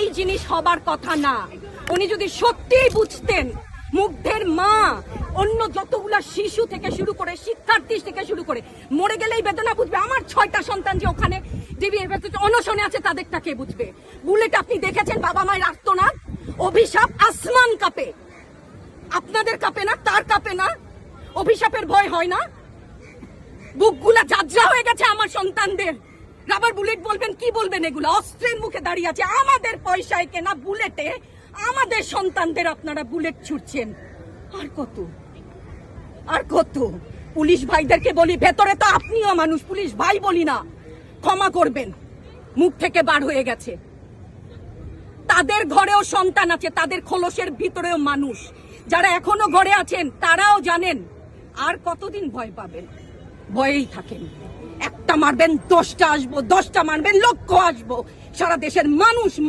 এই জিনিস হবার কথা না। উনি যদি সত্যিই বুঝতেন, মুগ্ধের মা অন্য যতগুলা শিশু থেকে শুরু করে শিক্ষার্থী থেকে শুরু করে মরে গেলেই বেদনা বুঝবে। আমার 6টা সন্তান যে ওখানে অনশনে আছে তাদেরটা কে বুঝবে? বুলেট আপনি দেখেছেন বাবা মায়ের আর্তনাদ, অভিশাপ আসমান কাঁপে, আপনাদের কাঁপে না? তার কাঁপে না? অভিশাপের ভয় হয় না? বুকগুলা ঝাঁঝরা হয়ে গেছে আমার সন্তানদের। রাবার বুলেট বলবেন, কি বলবেন? এগুলো অস্ত্রের মুখে দাঁড়িয়ে আছে, আমাদের পয়সায় কেনা বুলেটে আমাদের সন্তানদের আপনারা বুলেট ছুটছেন। আর কত আর কত? পুলিশ ভাইদেরকে বলি, ভেতরে তো আপনিও মানুষ, পুলিশ ভাই বলি না, ক্ষমা করবেন, মুখ থেকে বার হয়ে গেছে। তাদের ঘরেও সন্তান আছে, তাদের খোলসের ভিতরেও মানুষ। যারা এখনো ঘরে আছেন তারাও জানেন আর কতদিন ভয় পাবেন। ভয়েই থাকেন। একটা মারবেন 10টা আসবো, 10টা মারবেন লক্ষ আসবো। সারা দেশের মানুষ